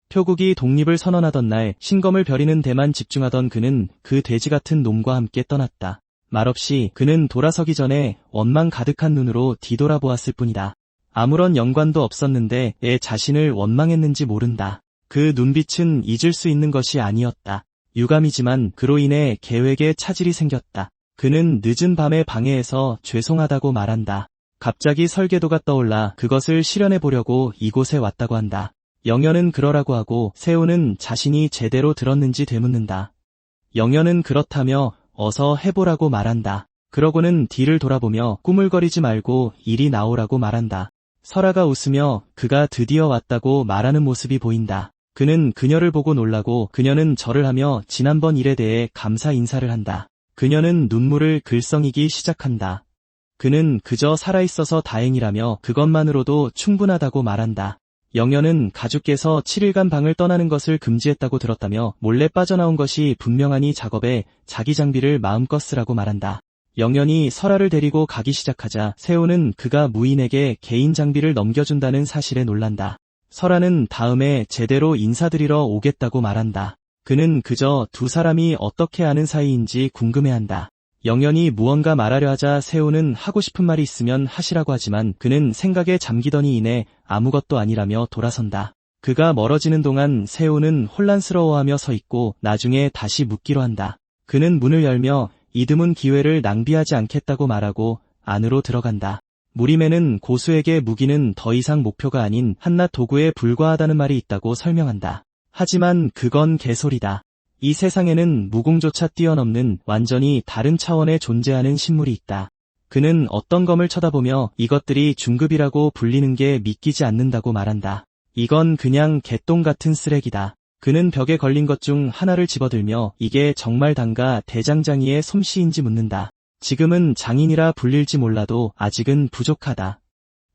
표국이 독립을 선언하던 날 신검을 벼리는 데만 집중하던 그는 그 돼지 같은 놈과 함께 떠났다. 말없이 그는 돌아서기 전에 원망 가득한 눈으로 뒤돌아보았을 뿐이다. 아무런 연관도 없었는데 애 자신을 원망했는지 모른다. 그 눈빛은 잊을 수 있는 것이 아니었다. 유감이지만 그로 인해 계획에 차질이 생겼다. 그는 늦은 밤에 방해해서 죄송하다고 말한다. 갑자기 설계도가 떠올라 그것을 실현해 보려고 이곳에 왔다고 한다. 영현은 그러라고 하고 세호는 자신이 제대로 들었는지 되묻는다. 영현은 그렇다며 어서 해보라고 말한다. 그러고는 뒤를 돌아보며 꾸물거리지 말고 이리 나오라고 말한다. 설아가 웃으며 그가 드디어 왔다고 말하는 모습이 보인다. 그는 그녀를 보고 놀라고 그녀는 절을 하며 지난번 일에 대해 감사 인사를 한다. 그녀는 눈물을 글썽이기 시작한다. 그는 그저 살아있어서 다행이라며 그것만으로도 충분하다고 말한다. 영현은 가주께서 7일간 방을 떠나는 것을 금지했다고 들었다며 몰래 빠져나온 것이 분명하니 작업에 자기 장비를 마음껏 쓰라고 말한다. 영현이 설아를 데리고 가기 시작하자 세호는 그가 무인에게 개인 장비를 넘겨준다는 사실에 놀란다. 설아는 다음에 제대로 인사드리러 오겠다고 말한다. 그는 그저 두 사람이 어떻게 아는 사이인지 궁금해한다. 영현이 무언가 말하려 하자 세호는 하고 싶은 말이 있으면 하시라고 하지만 그는 생각에 잠기더니 이내 아무것도 아니라며 돌아선다. 그가 멀어지는 동안 세호는 혼란스러워하며 서 있고 나중에 다시 묻기로 한다. 그는 문을 열며 이 드문 기회를 낭비하지 않겠다고 말하고 안으로 들어간다. 무림에는 고수에게 무기는 더 이상 목표가 아닌 한낱 도구에 불과하다는 말이 있다고 설명한다. 하지만 그건 개소리다. 이 세상에는 무공조차 뛰어넘는 완전히 다른 차원에 존재하는 식물이 있다. 그는 어떤 검을 쳐다보며 이것들이 중급이라고 불리는 게 믿기지 않는다고 말한다. 이건 그냥 개똥 같은 쓰레기다. 그는 벽에 걸린 것 중 하나를 집어들며 이게 정말 단가 대장장이의 솜씨인지 묻는다. 지금은 장인이라 불릴지 몰라도 아직은 부족하다.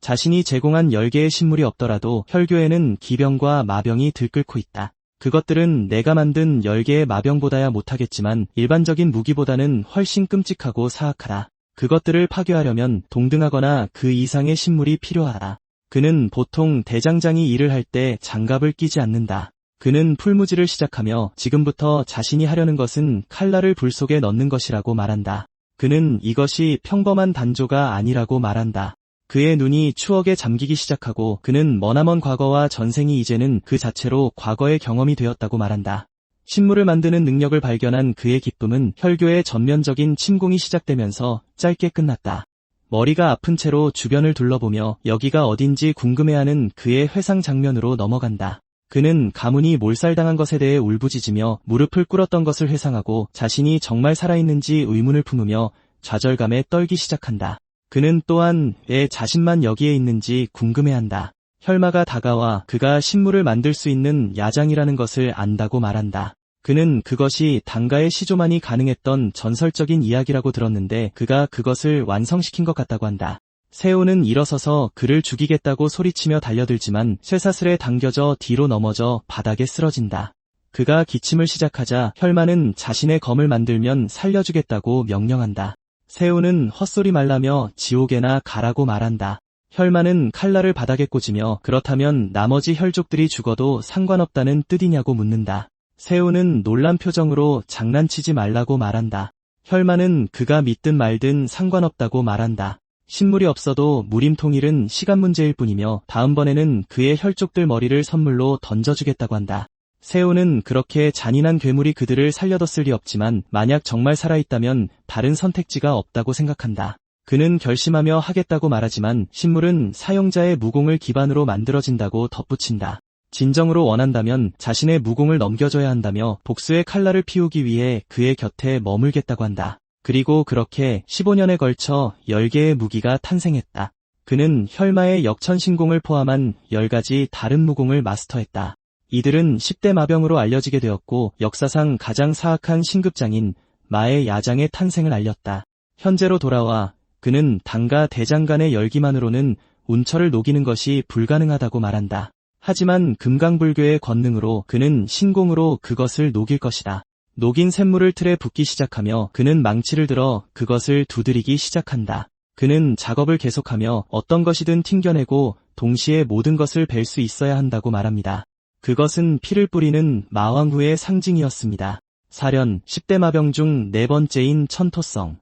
자신이 제공한 10개의 식물이 없더라도 혈교에는 기병과 마병이 들끓고 있다. 그것들은 내가 만든 10개의 마병보다야 못하겠지만 일반적인 무기보다는 훨씬 끔찍하고 사악하다. 그것들을 파괴하려면 동등하거나 그 이상의 식물이 필요하다. 그는 보통 대장장이 일을 할 때 장갑을 끼지 않는다. 그는 풀무지를 시작하며 지금부터 자신이 하려는 것은 칼날을 불 속에 넣는 것이라고 말한다. 그는 이것이 평범한 단조가 아니라고 말한다. 그의 눈이 추억에 잠기기 시작하고 그는 머나먼 과거와 전생이 이제는 그 자체로 과거의 경험이 되었다고 말한다. 식물을 만드는 능력을 발견한 그의 기쁨은 혈교의 전면적인 침공이 시작되면서 짧게 끝났다. 머리가 아픈 채로 주변을 둘러보며 여기가 어딘지 궁금해하는 그의 회상 장면으로 넘어간다. 그는 가문이 몰살당한 것에 대해 울부짖으며 무릎을 꿇었던 것을 회상하고 자신이 정말 살아있는지 의문을 품으며 좌절감에 떨기 시작한다. 그는 또한 왜 자신만 여기에 있는지 궁금해한다. 혈마가 다가와 그가 식물을 만들 수 있는 야장이라는 것을 안다고 말한다. 그는 그것이 단가의 시조만이 가능했던 전설적인 이야기라고 들었는데 그가 그것을 완성시킨 것 같다고 한다. 세호는 일어서서 그를 죽이겠다고 소리치며 달려들지만 쇠사슬에 당겨져 뒤로 넘어져 바닥에 쓰러진다. 그가 기침을 시작하자 혈마는 자신의 검을 만들면 살려주겠다고 명령한다. 세호는 헛소리 말라며 지옥에나 가라고 말한다. 혈마는 칼날을 바닥에 꽂으며 그렇다면 나머지 혈족들이 죽어도 상관없다는 뜻이냐고 묻는다. 세호는 놀란 표정으로 장난치지 말라고 말한다. 혈마는 그가 믿든 말든 상관없다고 말한다. 식물이 없어도 무림통일은 시간 문제일 뿐이며 다음번에는 그의 혈족들 머리를 선물로 던져주겠다고 한다. 세호는 그렇게 잔인한 괴물이 그들을 살려뒀을 리 없지만 만약 정말 살아있다면 다른 선택지가 없다고 생각한다. 그는 결심하며 하겠다고 말하지만 식물은 사용자의 무공을 기반으로 만들어진다고 덧붙인다. 진정으로 원한다면 자신의 무공을 넘겨줘야 한다며 복수의 칼날을 피우기 위해 그의 곁에 머물겠다고 한다. 그리고 그렇게 15년에 걸쳐 10개의 무기가 탄생했다. 그는 혈마의 역천신공을 포함한 10가지 다른 무공을 마스터했다. 이들은 10대 마병으로 알려지게 되었고 역사상 가장 사악한 신급장인 마의 야장의 탄생을 알렸다. 현재로 돌아와 그는 단가 대장간의 열기만으로는 운철을 녹이는 것이 불가능하다고 말한다. 하지만 금강불교의 권능으로 그는 신공으로 그것을 녹일 것이다. 녹인 샘물을 틀에 붓기 시작하며 그는 망치를 들어 그것을 두드리기 시작한다. 그는 작업을 계속하며 어떤 것이든 튕겨내고 동시에 모든 것을 벨 수 있어야 한다고 말합니다. 그것은 피를 뿌리는 마왕후의 상징이었습니다. 사련 10대 마병 중 4번째인 천토성.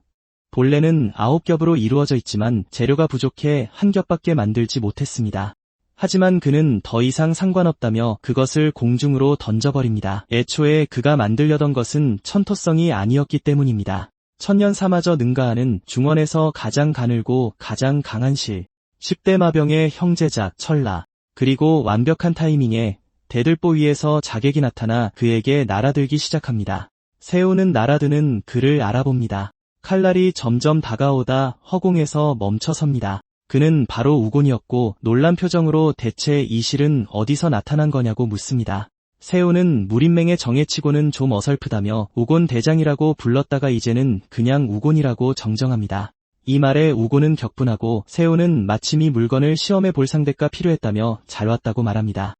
본래는 9겹으로 이루어져 있지만 재료가 부족해 한 겹밖에 만들지 못했습니다. 하지만 그는 더 이상 상관없다며 그것을 공중으로 던져버립니다. 애초에 그가 만들려던 것은 천토성이 아니었기 때문입니다. 천년사마저 능가하는 중원에서 가장 가늘고 가장 강한 실, 10대 마병의 형제작 철라, 그리고 완벽한 타이밍에 대들보 위에서 자객이 나타나 그에게 날아들기 시작합니다. 세우는 날아드는 그를 알아봅니다. 칼날이 점점 다가오다 허공에서 멈춰섭니다. 그는 바로 우곤이었고 놀란 표정으로 대체 이 실은 어디서 나타난 거냐고 묻습니다. 세우는 무림맹의 정예치고는 좀 어설프다며 우곤 대장이라고 불렀다가 이제는 그냥 우곤이라고 정정합니다. 이 말에 우곤은 격분하고 세우는 마침 이 물건을 시험해 볼 상대가 필요했다며 잘 왔다고 말합니다.